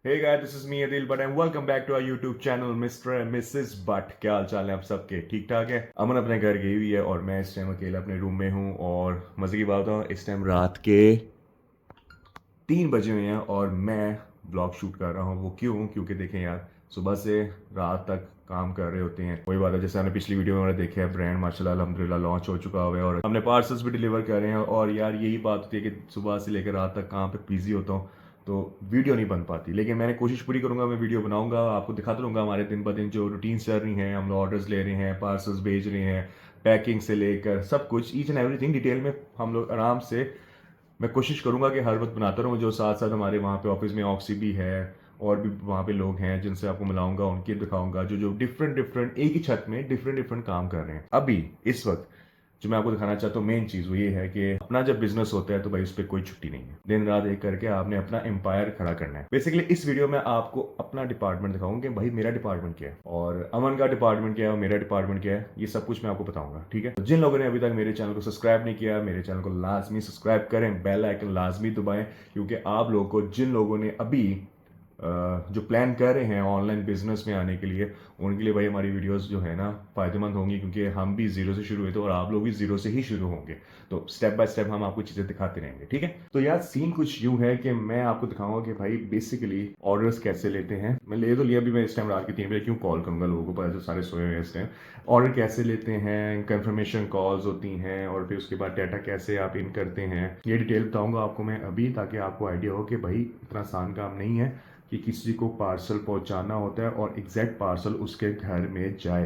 Hey guys, this is me Adil Bhatt and welcome back to our YouTube channel Mr. and Mrs. Bhatt। क्या हाल चाल है आप सबके? ठीक ठाक है। अमन अपने घर गई हुई है और मैं इस टाइम अकेला अपने रूम में हूँ। और मज़े की बात बताऊँ, इस टाइम रात के 3 बजे हुए हैं और मैं ब्लॉग शूट कर रहा हूँ। वो क्यों? क्योंकि देखें यार, सुबह से रात तक काम कर रहे होते हैं। वही बात है, जैसे हमने पिछली वीडियो में देखे है, ब्रांड माशाल्लाह अल्हम्दुलिल्लाह लॉन्च हो चुका हुआ है और हमने पार्सल्स भी डिलीवर कर रहे हैं। और यार यही बात होती है कि सुबह से लेकर रात तक काम पे बिजी होता हूँ तो वीडियो नहीं बन पाती। लेकिन मैंने कोशिश पूरी करूंगा, मैं वीडियो बनाऊंगा, आपको दिखाता रहूंगा हमारे दिन ब दिन जो रूटीन चल रही हैं। हम ऑर्डर्स ले रहे हैं, पार्सल्स भेज रहे हैं, पैकिंग से लेकर सब कुछ, ईच एंड एवरीथिंग डिटेल में हम लोग आराम से, मैं कोशिश करूंगा कि हर वक्त बनाता रहूँ। जो साथ साथ हमारे वहाँ पे ऑफिस में ऑक्सी भी है और भी वहाँ पे लोग हैं जिनसे आपको मिलाऊंगा, उनके दिखाऊंगा जो जो डिफरेंट डिफरेंट एक ही छत में डिफरेंट डिफरेंट काम कर रहे हैं। अभी इस वक्त जो मैं आपको दिखाना चाहता हूँ मेन चीज़ वो ये है कि अपना जब बिजनेस होता है तो भाई उस पर कोई छुट्टी नहीं है। दिन रात एक करके आपने अपना एम्पायर खड़ा करना है। बेसिकली इस वीडियो में आपको अपना डिपार्टमेंट दिखाऊंगा कि भाई मेरा डिपार्टमेंट क्या है और अमन का डिपार्टमेंट क्या है और मेरा डिपार्टमेंट क्या है, ये सब कुछ मैं आपको बताऊंगा। ठीक है, तो जिन लोगों ने अभी तक मेरे चैनल को सब्सक्राइब नहीं किया, मेरे चैनल को लाजमी सब्सक्राइब करें, बेल आइकन लाजमी दबाएं, क्योंकि आप लोगों को, जिन लोगों ने अभी जो प्लान कर रहे हैं ऑनलाइन बिजनेस में आने के लिए, उनके लिए भाई हमारी वीडियोस जो है ना फायदेमंद होंगी, क्योंकि हम भी जीरो से शुरू हुए थे और आप लोग भी जीरो से ही शुरू होंगे। तो स्टेप बाय स्टेप हम आपको चीजें दिखाते रहेंगे। ठीक है, तो यार सीन कुछ यूं है कि मैं आपको दिखाऊंगा कि भाई बेसिकली ऑर्डर्स कैसे लेते हैं। मैं ले तो लिया, भी मैं इस टाइम रात के 3 बजे क्यों कॉल करूंगा लोगों को, पता है सारे सोए हुए हैं इस टाइम। ऑर्डर कैसे लेते हैं, कंफर्मेशन कॉल्स होती हैं और फिर उसके बाद डाटा कैसे आप इन करते हैं, ये डिटेल बताऊंगा आपको मैं अभी, ताकि आपको आइडिया हो कि भाई इतना आसान काम नहीं है कि किसी को पार्सल पहुंचाना होता है और एग्जैक्ट पार्सल उसके घर में जाए।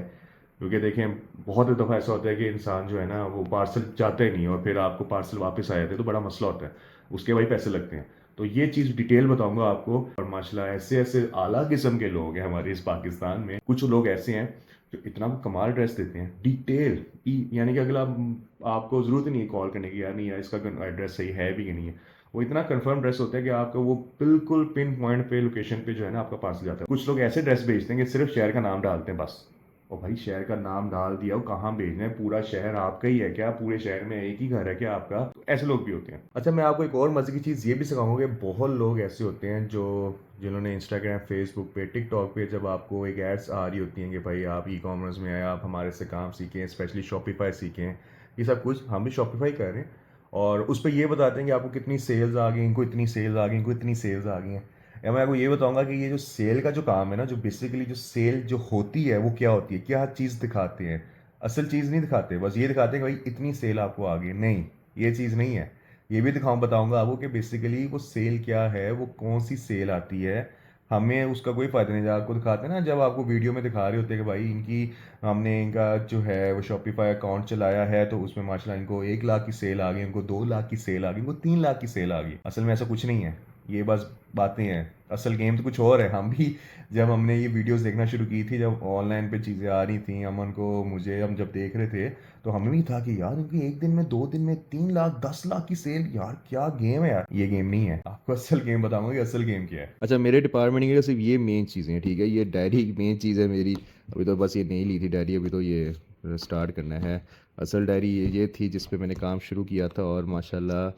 क्योंकि देखें, बहुत दफ़ा ऐसा होता है कि इंसान जो है ना वो पार्सल जाता ही नहीं और फिर आपको पार्सल वापस आ जाते हैं तो बड़ा मसला होता है, उसके भाई पैसे लगते हैं। तो ये चीज़ डिटेल बताऊंगा आपको। और माशाल्लाह ऐसे ऐसे आला किस्म के लोग हैं हमारे इस पाकिस्तान में। कुछ लोग ऐसे हैं जो इतना कमाल ड्रेस देते हैं डिटेल, यानी कि अगला आपको ज़रूरत ही नहीं है कॉल करने की, यार नहीं यार इसका एड्रेस सही है भी कि नहीं है। वो इतना कंफर्म ड्रेस होता है कि आपका वो बिल्कुल पिन पॉइंट पे लोकेशन पे जो है ना आपका पार्सल जाता है। कुछ लोग ऐसे ड्रेस भेजते हैं कि सिर्फ शहर का नाम डालते हैं बस। और भाई शहर का नाम डाल दिया, वो कहाँ भेजना है? पूरा शहर आपका ही है क्या? पूरे शहर में एक ही घर है क्या आपका? तो ऐसे लोग भी होते हैं। अच्छा, मैं आपको एक और मजे की चीज़ ये भी सिखाऊंगा कि बहुत लोग ऐसे होते हैं जो, जिन्होंने इंस्टाग्राम, फेसबुक पे, टिकटॉक पे जब आपको एक एड्स आ रही होती हैं कि भाई आप ई कॉमर्स में आए, आप हमारे से काम सीखें, स्पेशली शॉपिफाई सीखें, ये सब कुछ हम भी शॉपिफाई कर रहे हैं। और उस पर ये बताते हैं कि आपको कितनी सेल्स आ गई, इनको इतनी सेल्स आ गई, इनको इतनी सेल्स आ गई हैं। या मैं आपको ये बताऊंगा कि ये जो सेल का जो काम है ना, जो बेसिकली जो सेल जो होती है वो क्या होती है, क्या चीज़ दिखाते हैं। असल चीज़ नहीं दिखाते, बस ये दिखाते हैं कि भाई इतनी सेल आपको आ गई। नहीं, ये चीज़ नहीं है। ये भी बताऊंगा आपको कि बेसिकली वो सेल क्या है, वो कौन सी सेल आती है। हमें उसका कोई फ़ायदा नहीं। जब आपको दिखाते हैं ना, जब आपको वीडियो में दिखा रहे होते हैं कि भाई इनकी, हमने इनका जो है वो शॉपिफाई अकाउंट चलाया है तो उसमें माशाल्लाह इनको 1 लाख की सेल आ गई, इनको 2 लाख की सेल आ गई, इनको 3 लाख की सेल आ गई। असल में ऐसा कुछ नहीं है, ये बस बातें हैं। असल गेम तो कुछ और है। हम भी जब हमने ये वीडियोस देखना शुरू की थी, जब ऑनलाइन पे चीज़ें आ रही थी अमन को, मुझे, हम जब देख रहे थे तो हमें भी था कि यार इनकी एक दिन में, 2 दिन में 3 लाख, 10 लाख की सेल, यार क्या गेम है यार। ये गेम नहीं है, आपको असल गेम बताऊंगा कि असल गेम क्या है। अच्छा, मेरे डिपार्टमेंट की सिर्फ ये मेन चीज़ें हैं। ठीक है, ये डायरी मेन चीज़ है मेरी। अभी तो बस ये नहीं ली थी डायरी, अभी तो ये स्टार्ट करना है। असल डायरी ये थी जिस पे मैंने काम शुरू किया था। और माशाल्लाह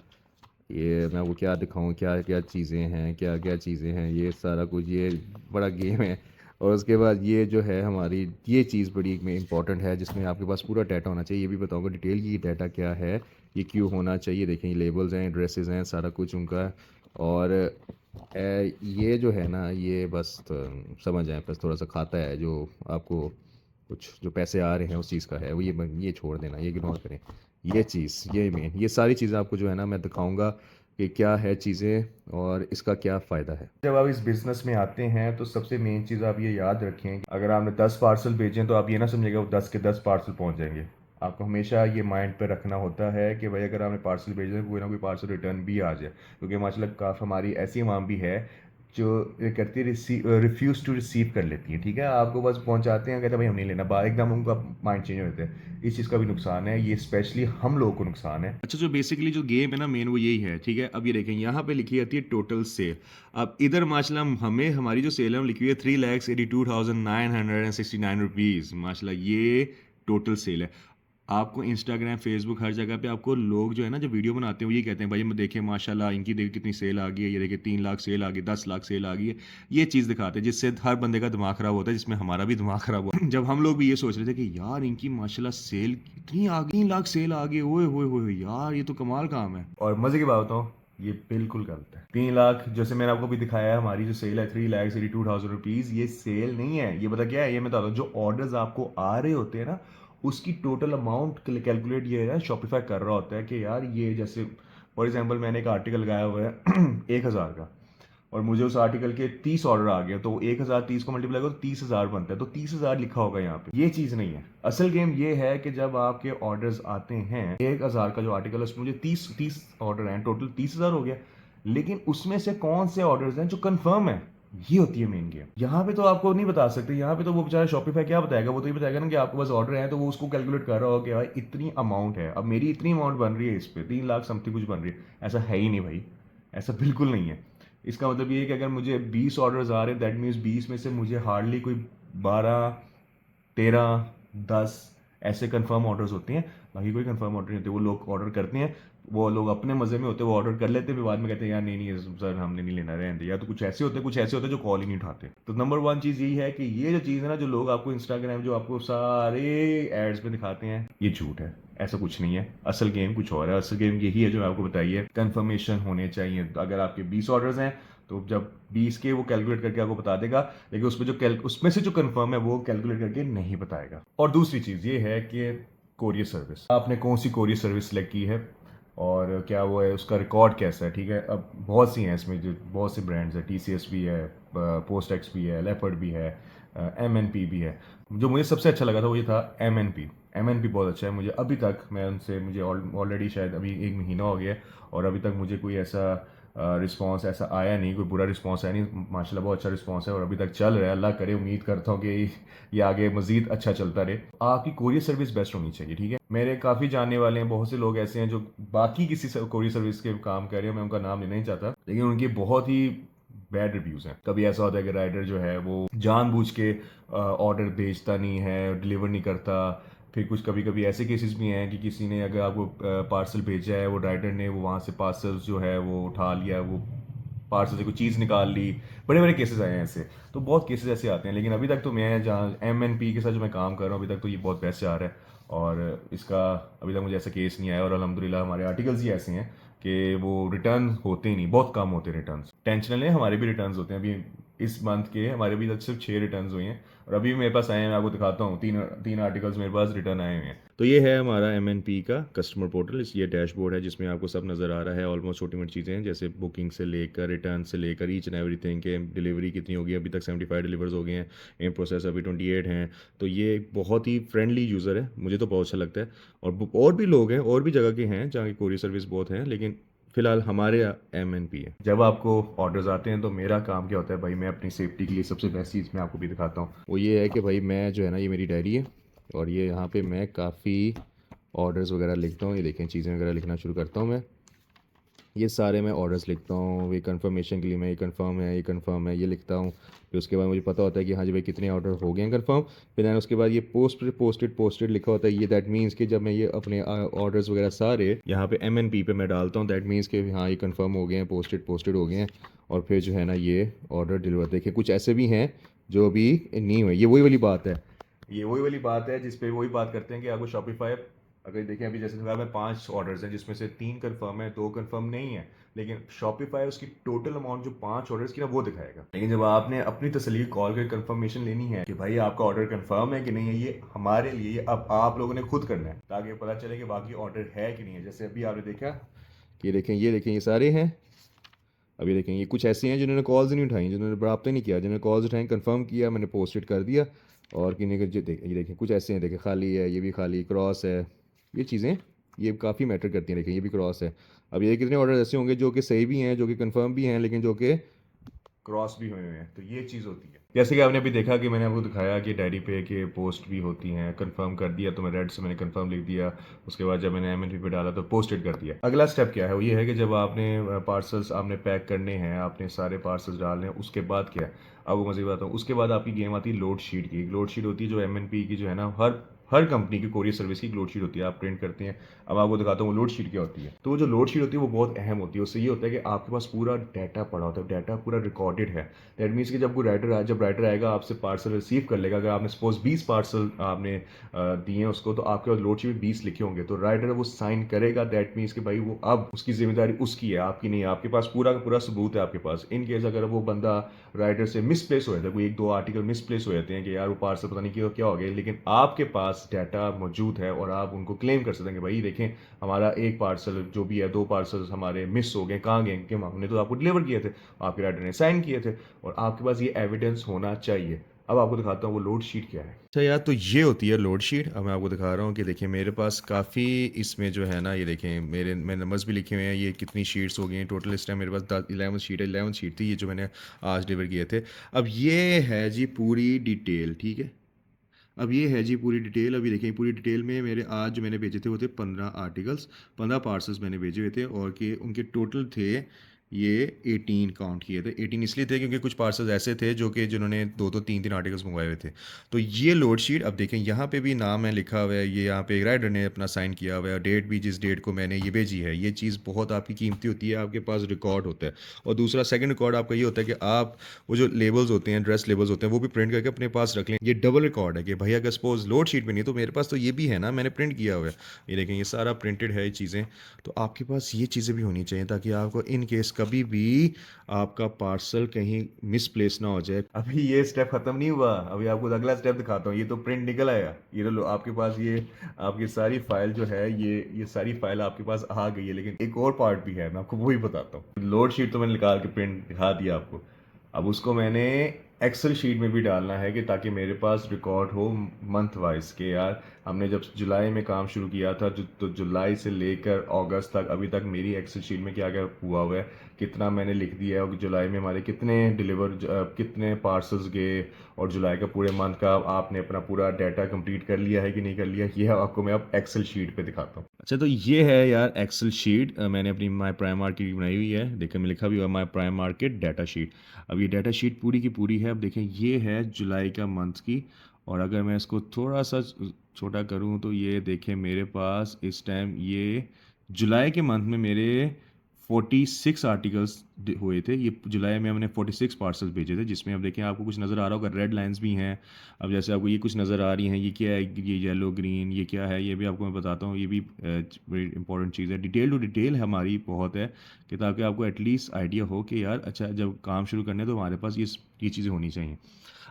ये मैं वो क्या दिखाऊं, क्या क्या चीज़ें हैं, क्या क्या चीज़ें हैं, ये सारा कुछ, ये बड़ा गेम है। और उसके बाद ये जो है हमारी, ये चीज़ बड़ी में इंपॉर्टेंट है जिसमें आपके पास पूरा डाटा होना चाहिए। ये भी बताऊंगा डिटेल की डाटा क्या है, ये क्यों होना चाहिए। देखें, ये लेबल्स हैं, ड्रेसेस हैं, सारा कुछ उनका। और ये जो है ना, ये बस तो समझ आए, बस थोड़ा सा खाता है जो आपको कुछ जो पैसे आ रहे हैं उस चीज़ का है वो। ये छोड़ देना, ये इग्नोर करें। ये चीज़, ये मेन, ये सारी चीज़ें आपको जो है ना मैं दिखाऊंगा कि क्या है चीज़ें और इसका क्या फ़ायदा है। जब आप इस बिज़नेस में आते हैं तो सबसे मेन चीज़ आप ये याद रखें कि अगर आपने 10 पार्सल भेजें तो आप ये ना समझिएगा वो 10 के 10 पार्सल पहुंच जाएंगे। आपको हमेशा ये माइंड पे रखना होता है कि भाई अगर आपने पार्सल भेजे हैं, कोई ना कोई पार्सल रिटर्न भी आ जाए। क्योंकि माशाल्लाह काफ़ी हमारी ऐसी अवाम भी है जो ये करती है, रिफ्यूज़ टू रिसीव कर लेती है। ठीक है, आपको बस पहुंचाते हैं, कहते हैं भाई हम नहीं लेना, बाहर एकदम उनका माइंड चेंज हो जाता है। इस चीज़ का भी नुकसान है, ये स्पेशली हम लोगों को नुकसान है। अच्छा, जो बेसिकली जो गेम है ना मेन वो यही है। ठीक है, अब ये देखें, यहाँ पे लिखी जाती है टोटल सेल। अब इधर माशाल्लाह हमें, हमारी जो सेल है वो लिखी हुई है 3,82,969 रुपीज़। माशाल्लाह ये टोटल सेल है। आपको इंस्टाग्राम, फेसबुक हर जगह पे आपको लोग जो है ना जो वीडियो बनाते हैं वो ये कहते हैं भाई मैं देखिए माशाल्लाह इनकी देखिए कितनी सेल आ गई है, ये देखिए 3 लाख सेल आ गई, 10 लाख सेल आ गई है। ये चीज़ दिखाते हैं जिससे हर बंदे का दिमाग ख़राब होता है, जिसमें हमारा भी दिमाग ख़राब हुआ जब हम लोग भी ये सोच रहे थे कि यार इनकी माशाल्लाह सेल इतनी आ गई, 3 लाख सेल आ गई, ओए होए होए यार ये तो कमाल काम है। और मज़े की बात बताऊँ, ये बिल्कुल गलत है। 3 लाख जैसे मैंने आपको भी दिखाया है, हमारी जो सेल है 3,82,000 रुपीज़, ये सेल नहीं है। ये पता क्या है, ये मैं बता दूँ, जो ऑर्डर्स आपको आ रहे होते हैं ना उसकी टोटल अमाउंट कैलकुलेट ये है शॉपिफाई कर रहा होता है कि यार ये जैसे फॉर एग्जांपल मैंने एक आर्टिकल लगाया हुआ है 1,000 का, और मुझे उस आर्टिकल के 30 ऑर्डर आ गए, तो 1,000 30 को मल्टीप्लाई करो तो 30,000 बनता है, तो 30,000 लिखा होगा यहाँ पे। ये चीज़ नहीं है। असल गेम ये है कि जब आपके ऑर्डर्स आते हैं 1,000 का जो आर्टिकल है उसमें मुझे 30 ऑर्डर हैं, टोटल 30,000 हो गया, लेकिन उसमें से कौन से ऑर्डर्स हैं जो कंफर्म है, ये होती है मेन गेम। यहाँ पे तो आपको नहीं बता सकते, यहाँ पे तो वो बेचारा शॉपिफाई क्या बताएगा, वो तो ये बताएगा ना कि आपके पास ऑर्डर है, तो वो उसको कैलकुलेट कर रहा हो कि भाई इतनी अमाउंट है, अब मेरी इतनी अमाउंट बन रही है, इस पे 3 लाख समथिंग कुछ बन रही है। ऐसा है ही नहीं भाई, ऐसा बिल्कुल नहीं है। इसका मतलब ये है कि अगर मुझे 20 ऑर्डर्स आ रहे हैं, दैट मीन्स 20 में से मुझे हार्डली कोई 12 13 10 ऐसे कंफर्म ऑर्डर्स होते हैं, बाकी कोई कंफर्म ऑर्डर नहीं होते। वो लोग ऑर्डर करते हैं, वो लोग अपने मज़े में होते हैं, वो ऑर्डर कर लेते हैं, फिर बाद में कहते हैं यार नहीं नहीं सर हमने नहीं लेना, रहने दे। या तो कुछ ऐसे होते हैं, कुछ ऐसे होते हैं जो कॉल ही नहीं उठाते। तो नंबर वन चीज़ यही है कि ये जो चीज़ है ना, जो लोग आपको इंस्टाग्राम जो आपको सारे एड्स में दिखाते हैं, ये झूठ है, ऐसा कुछ नहीं है। असल गेम कुछ और है। असल गेम यही है जो मैं आपको बताइए, कंफर्मेशन होने चाहिए। अगर आपके 20 ऑर्डर्स हैं तो जब 20 के वो कैलकुलेट करके आपको बता देगा, लेकिन उसमें से जो कंफर्म है वो कैलकुलेट करके नहीं बताएगा। और दूसरी चीज़ ये है कि कोरियर सर्विस, आपने कौन सी कोरियर सर्विस सेलेक्ट की है और क्या वो है, उसका रिकॉर्ड कैसा है। ठीक है, अब बहुत सी हैं इसमें, जो बहुत से ब्रांड्स है, TCS भी है, पोस्ट एक्स भी है, लेपर्ड भी है, MNP भी है। जो मुझे सबसे अच्छा लगा था वो ये था MNP बहुत अच्छा है। मुझे अभी तक, मैं उनसे, मुझे ऑलरेडी शायद अभी 1 महीना हो गया है और अभी तक मुझे कोई ऐसा रिस्पांस ऐसा आया नहीं, कोई बुरा रिस्पांस आया नहीं। माशाल्लाह बहुत अच्छा रिस्पांस है और अभी तक चल रहा है। अल्लाह करे, उम्मीद करता हूँ कि ये आगे मजीद अच्छा चलता रहे। आपकी कोरियर सर्विस बेस्ट होनी चाहिए। ठीक है, मेरे काफ़ी जानने वाले हैं, बहुत से लोग ऐसे हैं जो बाकी किसी कोरियर सर्विस के काम कर रहे हैं, मैं उनका नाम लेना नहीं चाहता, लेकिन उनके बहुत ही बैड रिव्यूज़ हैं। कभी ऐसा होता है कि राइडर जो है वो जानबूझ के ऑर्डर भेजता नहीं है, डिलीवर नहीं करता। फिर कुछ कभी कभी ऐसे केसेस भी हैं कि किसी ने अगर आपको पार्सल भेजा है, वो राइडर ने वो वहाँ से पार्सल जो है वो उठा लिया, वो पार्सल से कोई चीज़ निकाल ली। बड़े बड़े केसेस आए हैं ऐसे, तो बहुत केसेस ऐसे आते हैं। लेकिन अभी तक तो मैं जहाँ MNP के साथ जो मैं काम कर रहा हूँ, अभी तक तो ये बहुत बेस्ट जा रहा है और इसका अभी तक मुझे ऐसा केस नहीं आया। और अल्हम्दुलिल्लाह हमारे आर्टिकल्स ही ऐसे हैं कि वो रिटर्न होते ही नहीं, बहुत कम होते रिटर्न। टेंशन लें, हमारे भी रिटर्न होते हैं। अभी इस मंथ के हमारे भी तक सिर्फ 6 रिटर्न हुए हैं और अभी मेरे पास आए हैं, मैं आपको दिखाता हूँ, तीन तीन आर्टिकल्स मेरे पास रिटर्न आए हुए हैं। तो ये है हमारा MNP का कस्टमर पोर्टल। इस ये डैशबोर्ड है जिसमें आपको सब नज़र आ रहा है। ऑलमोस्ट छोटी मोटी चीज़ें हैं जैसे बुकिंग से लेकर रिटर्न से लेकर ईच एंड एवरीथिंग के डिलीवरी कितनी होगी। अभी तक 75 डिलीवर्स हो गए हैं, इन प्रोसेस अभी 28 हैं। तो ये बहुत ही फ्रेंडली यूज़र है, मुझे तो बहुत अच्छा लगता है। और भी लोग हैं, और भी जगह के हैं जहाँ की कोरियर सर्विस बहुत है, लेकिन फिलहाल हमारे MNP है। जब आपको ऑर्डर्स आते हैं तो मेरा काम क्या होता है भाई, मैं अपनी सेफ्टी के लिए सबसे बेस्ट चीज़ मैं आपको भी दिखाता हूँ, वो ये है कि भाई मैं जो है ना, ये मेरी डायरी है और ये यहाँ पे मैं काफ़ी ऑर्डर्स वगैरह लिखता हूँ। ये देखें, चीज़ें वगैरह लिखना शुरू करता हूँ मैं। ये सारे मैं ऑर्डर्स लिखता हूँ, ये कंफर्मेशन के लिए मैं ये कंफर्म है, ये कंफर्म है, ये लिखता हूँ। फिर उसके बाद मुझे पता होता है कि हाँ जी भाई कितने ऑर्डर हो गए हैं कंफर्म। फिर मैंने उसके बाद ये पोस्टेड लिखा होता है। ये दैट मीन्स कि जब मैं ये अपने ऑर्डर्स वगैरह सारे यहाँ पे MNP पे मैं डालता हूँ, दैट मीन्स कि हाँ ये कंफर्म हो गए हैं, पोस्टेड हो गए हैं। और फिर जो है ना ये ऑर्डर डिलीवर, देखिए कुछ ऐसे भी हैं जो अभी नहीं हुए। ये वही वाली बात है, ये वही वाली बात है जिस पे वही बात करते हैं कि आपको शॉपिफाई, अगर देखें अभी जैसे फिलहाल में 5 ऑर्डर्स हैं जिसमें से 3 कंफर्म है, 2 कंफर्म नहीं है, लेकिन शॉपिफाई उसकी टोटल अमाउंट जो 5 ऑर्डर्स की ना वो दिखाएगा। लेकिन जब आपने अपनी तसल्ली कॉल कर कंफर्मेशन लेनी है कि भाई आपका ऑर्डर कंफर्म है कि नहीं है, ये हमारे लिए अब आप लोगों ने खुद करना है ताकि पता चले कि बाकी ऑर्डर है कि नहीं है। जैसे अभी आपने देखा कि ये देखें ये सारे हैं। अभी देखें ये कुछ ऐसे हैं जिन्होंने कॉल्स नहीं उठाई, जिन्होंने रब्ता नहीं किया, जिन्होंने कॉल्स उठाई, कंफर्म किया, मैंने पोस्टेड कर दिया। और किन्हीं के ये देखें कुछ ऐसे हैं, देखें खाली है, ये भी खाली, क्रॉस है। ये चीज़ें ये काफ़ी मैटर करती हैं। देखें ये भी क्रॉस है। अब ये कितने ऑर्डर ऐसे होंगे जो कि सही भी हैं, जो कि कंफर्म भी हैं, लेकिन जो कि क्रॉस भी हुए हुए हैं। तो ये चीज़ होती है। जैसे कि आपने अभी देखा कि मैंने आपको दिखाया कि डायरी पे के पोस्ट भी होती हैं, कंफर्म कर दिया तो मैं रेड से मैंने कंफर्म लिख दिया। उसके बाद जब मैंने MNP पे डाला तो पोस्टेड कर दिया। अगला स्टेप क्या है, वो ये है कि जब आपने पार्सल्स आपने पैक करने हैं, आपने सारे पार्सल्स डालने हैं, उसके बाद क्या है, आपको मज़े बताता हूँ। उसके बाद आपकी गेम आती है लोड शीट की। एक लोड शीट होती है जो MNP की जो है ना, हर कंपनी की कोरियर सर्विस की लोड शीट होती है, आप प्रिंट करते हैं। अब आपको दिखाता हूँ वो लोड शीट क्या होती है। तो वो जो लोड शीट होती है वो बहुत अहम होती है। उससे ये होता है कि आपके पास पूरा डाटा पड़ा होता है, डाटा पूरा रिकॉर्डेड है। दैट मीन्स कि जब राइटर आएगा आपसे पार्सल रिसीव कर लेगा, अगर आपने सपोज 20 पार्सल आपने दिए उसको, तो आपके पास लोड शीट में 20 लिखे होंगे, तो राइटर वो साइन करेगा। दैट मीन्स कि भाई वो अब उसकी जिम्मेदारी उसकी है, आपकी नहीं है। आपके पास पूरा का पूरा सबूत है आपके पास। इन केस अगर वो बंदा राइटर से मिसप्लेस हो जाता है, कोई एक दो आर्टिकल मिसप्लेस हो जाते हैं कि यार वो पार्सल पता नहीं क्या हो गया, लेकिन आपके पास डाटा मौजूद है और आप उनको क्लेम कर सकते हैं कि भाई देखें हमारा एक पार्सल जो भी है, 2 पार्सल हमारे मिस हो गए, कहाँ गए, कि हमने तो आपको डिलीवर किए थे, आपके राइटर ने साइन किए थे, और आपके पास ये एविडेंस होना चाहिए। अब आपको दिखाता हूँ वो लोड शीट क्या है। अच्छा यार, तो ये होती है लोड शीट। अब मैं आपको दिखा रहा हूँ कि देखिए मेरे पास काफ़ी इसमें जो है ना, ये देखें मेरे नंबर्स भी लिखे हुए हैं, ये कितनी शीट्स हो गई हैं टोटल। इस टाइम मेरे पास 11 शीट है, 11 शीट थी ये जो मैंने आज डिलीवर किए थे। अब ये है जी पूरी डिटेल, ठीक है। अब ये है जी पूरी डिटेल। अभी देखिए पूरी डिटेल में मेरे आज जो मैंने भेजे थे वो थे 15 आर्टिकल्स, 15 पार्सल्स मैंने भेजे हुए थे, और कि उनके टोटल थे ये 18 काउंट किए थे। 18 इसलिए थे क्योंकि कुछ पार्सल्स ऐसे थे जो कि जिन्होंने 2 3 आर्टिकल्स मंगवाए हुए थे। तो ये लोड शीट, अब देखें यहाँ पे भी नाम है लिखा हुआ है, ये यहाँ पे एक राइडर ने अपना साइन किया हुआ है, और डेट भी जिस डेट को मैंने ये भेजी है। ये चीज़ बहुत आपकी कीमती होती है, आपके पास रिकॉर्ड होता है। और दूसरा सेकंड रिकॉर्ड आपका ये होता है कि आप वो जो लेबल्स होते हैं, ड्रेस लेबल्स होते हैं, वो भी प्रिंट करके अपने पास रख लें। ये डबल रिकॉर्ड है कि भाई अगर सपोज लोड शीट में नहीं तो मेरे पास तो ये भी है ना, मैंने प्रिंट किया हुआ है। ये देखें ये सारा प्रिंटेड है ये चीज़ें। तो आपके पास ये चीज़ें भी होनी चाहिए ताकि आपको इन केस कभी भी आपका पार्सल कहीं मिसप्लेस ना हो जाए। अभी ये स्टेप खत्म नहीं हुआ, अभी आपको अगला स्टेप दिखाता हूँ। ये तो प्रिंट निकल आया, ये लो आपके पास, ये आपकी सारी फाइल जो है, ये सारी फाइल आपके पास आ गई है। लेकिन एक और पार्ट भी है, मैं आपको वही बताता हूँ। लोड शीट तो मैंने निकाल के प्रिंट दिखा दिया आपको। अब उसको मैंने एक्सेल शीट में भी डालना है कि ताकि मेरे पास रिकॉर्ड हो मंथ वाइज के यार हमने जब जुलाई में काम शुरू किया था तो जुलाई से लेकर अगस्त तक अभी तक मेरी एक्सेल शीट में क्या क्या हुआ है, कितना मैंने लिख दिया है, और जुलाई में हमारे कितने कितने पार्सल्स गए, और जुलाई का पूरे मंथ का आपने अपना पूरा डाटा कंप्लीट कर लिया है कि नहीं कर लिया, ये आपको मैं अब एक्सेल शीट पे दिखाता हूँ। अच्छा, तो ये है यार एक्सेल शीट। मैंने अपनी माई प्राइम मार्केट की बनाई हुई है। देखिए मैं लिखा भी हुआ my prime market data sheet. अब ये डाटा शीट पूरी की पूरी है। अब देखें ये है जुलाई का मंथ की, और अगर मैं इसको थोड़ा सा छोटा करूं तो ये देखें मेरे पास इस टाइम ये जुलाई के मंथ में मेरे 46 आर्टिकल्स हुए थे। ये जुलाई में हमने 46 पार्सल्स भेजे थे, जिसमें अब देखें आपको कुछ नज़र आ रहा होगा, रेड लाइंस भी हैं। अब जैसे आपको ये कुछ नज़र आ रही हैं, ये क्या है, ये येलो ग्रीन, ये क्या है, ये भी आपको मैं बताता हूँ। ये भी बड़ी इंपॉर्टेंट चीज़ है। डिटेल टू डिटेल हमारी बहुत है कि ताकि आपको एटलीस्ट आइडिया हो कि यार अच्छा जब काम शुरू करने तो हमारे पास ये चीज़ें होनी चाहिए।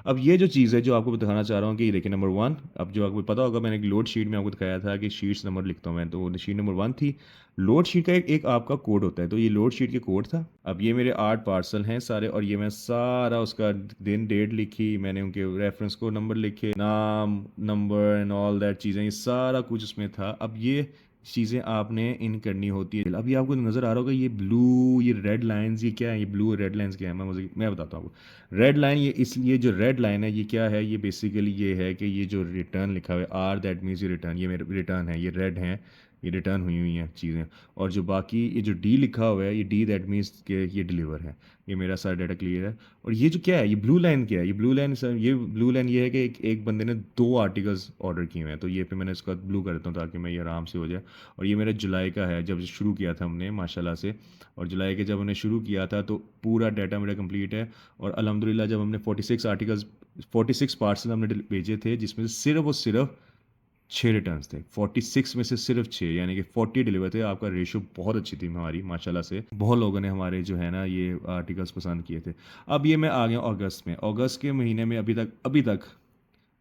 अब ये जो चीज़ है जो आपको दिखाना चाह रहा हूँ कि ये देखिए नंबर 1, अब जो आपको पता होगा मैंने एक लोड शीट में आपको दिखाया था कि शीट्स नंबर लिखता हूँ मैं, तो शीट नंबर 1 थी। लोड शीट का एक आपका कोड होता है, तो ये लोड शीट के कोड था। अब ये मेरे 8 पार्सल हैं सारे, और ये मैं सारा उसका दिन डेट लिखी, मैंने उनके रेफरेंस को नंबर लिखे, नाम नंबर एंड ऑल दैट चीज़ें, ये सारा कुछ उसमें था। अब ये चीज़ें आपने इन करनी होती है। अभी आपको नज़र आ रहा होगा ये ब्लू, ये रेड लाइंस, ये क्या है, ये ब्लू रेड लाइंस क्या है, मैं बताता हूँ आपको। रेड लाइन ये इसलिए जो रेड लाइन है ये क्या है, ये बेसिकली ये है कि ये जो रिटर्न लिखा हुआ है आर, दैट मीन्स ये रिटर्न, ये मेरे रिटर्न है, ये रेड है, ये रिटर्न हुई हैं चीज़ें। और जो बाकी ये जो डी लिखा हुआ है, ये डी दैट मीन्स के ये डिलीवर है। ये मेरा सारा डाटा क्लियर है। और ये जो क्या है, ये ब्लू लाइन क्या है, ये ब्लू लाइन सर, ये ब्लू लाइन ये है कि एक बंदे ने 2 आर्टिकल्स ऑर्डर किए हुए हैं, तो ये पे मैंने इसका ब्लू कर देता हूँ ताकि मैं ये आराम से हो जाए। और ये मेरा जुलाई का है, जब शुरू किया था हमने माशाल्लाह से, और जुलाई के जब हमने शुरू किया था तो पूरा डाटा मेरा कंप्लीट है। और अल्हम्दुलिल्लाह जब हमने 46 पार्सल हमने भेजे थे, जिसमें से सिर्फ और सिर्फ 6 रिटर्न्स थे। 46 में से सिर्फ 6, यानी कि 40 डिलीवर थे। आपका रेशियो बहुत अच्छी थी हमारी माशाल्लाह से। बहुत लोगों ने हमारे जो है ना ये आर्टिकल्स पसंद किए थे। अब ये मैं आ गया अगस्त में। अगस्त के महीने में अभी तक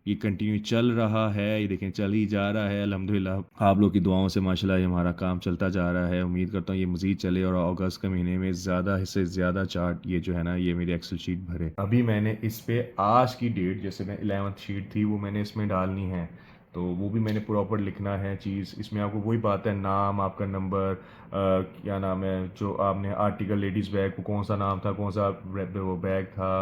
ये कंटिन्यू चल रहा है। ये देखें चल ही जा रहा है अल्हम्दुलिल्लाह। आप लोग की दुआओं से माशाल्लाह ये हमारा काम चलता जा रहा है। उम्मीद करता हूँ ये मज़ीद चले और अगस्त के महीने में ज़्यादा से ज़्यादा चार्ट ये जो है ना ये मेरी एक्सेल शीट भरे। अभी मैंने इस पर आज की डेट, जैसे मैं 11th शीट थी वो मैंने इसमें डालनी है, तो वो भी मैंने प्रॉपर लिखना है चीज़। इसमें आपको वही बात है, नाम, आपका नंबर, क्या नाम है, जो आपने आर्टिकल लेडीज़ बैग को कौन सा नाम था, कौन सा वो बैग था,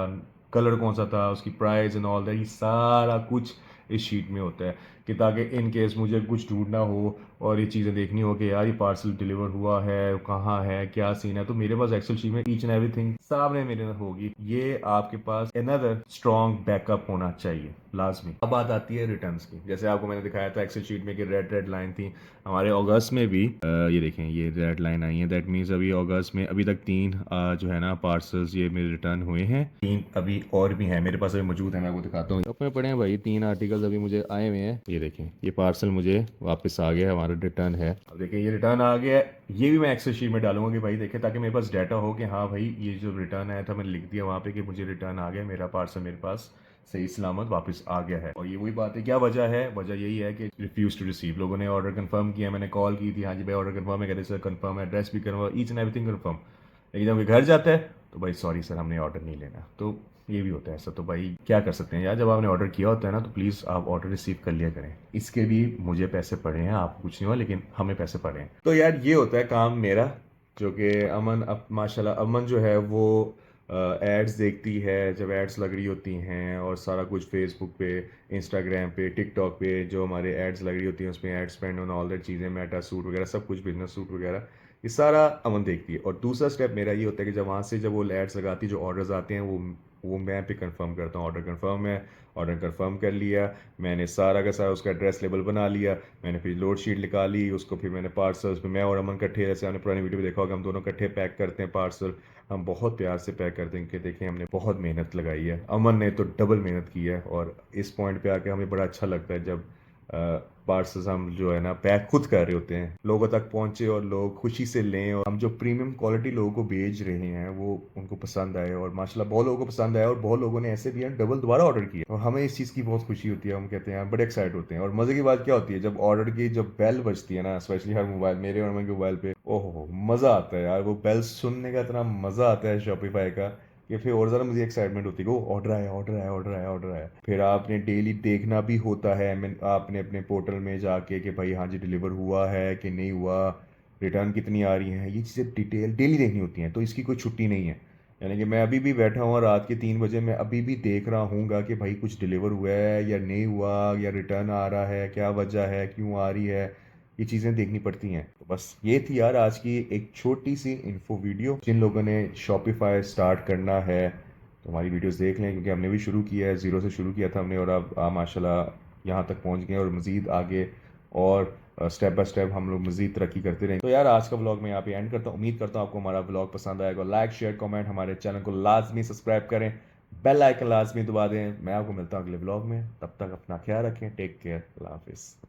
कलर कौन सा था, उसकी प्राइस एंड ऑल दैट, ये सारा कुछ इस शीट में होता है कि ताकि इन केस मुझे कुछ ढूंढना हो और ये चीज़ें देखनी हो कि यार ये पार्सल डिलीवर हुआ है, कहाँ है, क्या सीन है, तो मेरे पास एक्सेल शीट में ईच एंड एवरीथिंग सामने मेरे होगी। ये आपके पास अनदर स्ट्रॉन्ग बैकअप होना चाहिए लाजमी। अब बात आती है रिटर्न्स की। जैसे आपको मैंने दिखाया था एक्सेल शीट में कि रेड रेड लाइन थी हमारे अगस्त में भी, ये देखें ये रेड लाइन आई है, दैट मीन्स अभी अगस्त में अभी तक 3 जो है ना पार्सल्स ये मेरे रिटर्न हुए हैं। 3 अभी और भी हैं मेरे पास अभी मौजूद है, मैं आपको दिखाता हूँ। अपने पड़े हैं भाई 3 आर्टिकल्स अभी मुझे आए हुए हैं। ये देखें ये पार्सल मुझे वापस आ गया, हमारा रिटर्न है। अब देखिए ये रिटर्न आ गया है, ये भी मैं एक्सेल शीट में डालूंगा कि भाई देखें, ताकि मेरे पास डाटा हो कि हाँ भाई ये जो रिटर्न आया था मैंने लिख दिया वहाँ पे कि मुझे रिटर्न आ गया, मेरा पार्सल मेरे पास सही सलामत वापस आ गया है। और ये वही बात है, क्या वजह है? वजह यही है कि रिफ्यूज टू रिसीव, लोगों ने ऑर्डर कंफर्म किया, मैंने कॉल की थी, हाँ जी भाई ऑर्डर कंफर्म है, कहते सर कंफर्म है, एड्रेस भी confirm, each and everything confirm, लेकिन जब घर जाता है तो भाई सॉरी सर हमने ऑर्डर नहीं लेना। तो ये भी होता है ऐसा। तो भाई क्या कर सकते हैं यार, जब आपने ऑर्डर किया होता है ना तो प्लीज़ आप ऑर्डर रिसीव कर लिया करें। इसके भी मुझे पैसे पड़े हैं, आपको कुछ नहीं हुआ लेकिन हमें पैसे पड़े हैं। तो यार ये होता है काम मेरा, जो कि अमन अब माशाल्लाह अमन जो है वो एड्स देखती है, जब एड्स लग रही होती हैं और सारा कुछ फेसबुक पे, इंस्टाग्राम पे, टिकटॉक पे जो हमारे एड्स लग रही होती हैं उसमें ad spend on all that चीज़ें, मेटा सूट वगैरह सब कुछ, बिजनेस सूट वगैरह, ये सारा अमन देखती है। और दूसरा स्टेप मेरा ये होता है कि जब वहाँ से जब वो एड्स लगाती है, जो ऑर्डर्स आते हैं वो मैं पे कंफर्म करता हूँ, ऑर्डर कंफर्म है, ऑर्डर कंफर्म कर लिया, मैंने सारा का सारा उसका एड्रेस लेबल बना लिया, मैंने फिर लोड शीट निकाली उसको, फिर मैंने पार्सल्स में मैं और अमन इकट्ठे, जैसे हमने पुरानी वीडियो में देखा होगा हम दोनों इकट्ठे पैक करते हैं पार्सल, हम बहुत प्यार से पैक करते हैं कि देखें हमने बहुत मेहनत लगाई है, अमन ने तो डबल मेहनत की है। और इस पॉइंट पे आके हमें बड़ा अच्छा लगता है जब पार्सल्स हम जो है ना पैक खुद कर रहे होते हैं, लोगों तक पहुंचे और लोग खुशी से लें, और हम जो प्रीमियम क्वालिटी लोगों को भेज रहे हैं वो उनको पसंद आए, और माशाल्लाह बहुत लोगों को पसंद आया, और बहुत लोगों ने ऐसे भी हैं डबल दोबारा ऑर्डर किया, और हमें इस चीज़ की बहुत खुशी होती है, हम कहते हैं बड़े एक्साइट होते हैं। और मज़े की बात क्या होती है, जब ऑर्डर की जब बेल बजती है ना, स्पेशली हर मोबाइल, मेरे और के मोबाइल पे, ओहो मज़ा आता है यार, वो बेल सुनने का इतना मज़ा आता है शॉपिफाई का कि फिर और ज़्यादा मुझे एक्साइटमेंट होती है, वो ऑर्डर आया, ऑर्डर आया, ऑर्डर आया, ऑर्डर आया। फिर आपने डेली देखना भी होता है, मैं आपने अपने पोर्टल में जाके कि भाई हाँ जी डिलीवर हुआ है कि नहीं हुआ, रिटर्न कितनी आ रही हैं, ये चीज़ें डिटेल डेली देखनी होती हैं, तो इसकी कोई छुट्टी नहीं है। यानी कि मैं अभी भी बैठा हूँ रात के 3 बजे, मैं अभी भी देख रहा हूँगा कि भाई कुछ डिलीवर हुआ है या नहीं हुआ, या रिटर्न आ रहा है, क्या वजह है, क्यों आ रही है, ये चीज़ें देखनी पड़ती हैं। तो बस ये थी यार आज की एक छोटी सी इन्फो वीडियो। जिन लोगों ने शॉपिफाई स्टार्ट करना है तो हमारी वीडियोस देख लें, क्योंकि हमने भी शुरू किया है, ज़ीरो से शुरू किया था हमने, और अब माशाल्लाह यहाँ तक पहुँच गए, और मज़ीद आगे और स्टेप बाय स्टेप हम लोग मज़ीद तरक्की करते रहें। तो यार आज का व्लॉग मैं यहाँ पे एंड करता हूँ। उम्मीद करता हूँ आपको हमारा व्लॉग पसंद आएगा। लाइक शेयर कमेंट, हमारे चैनल को लाजमी सब्सक्राइब करें, बेल आइकन लाजमी दबा दें। मैं आपको मिलता हूँ अगले व्लॉग में, तब तक अपना ख्याल रखें, टेक केयर, अल्लाह हाफिज़।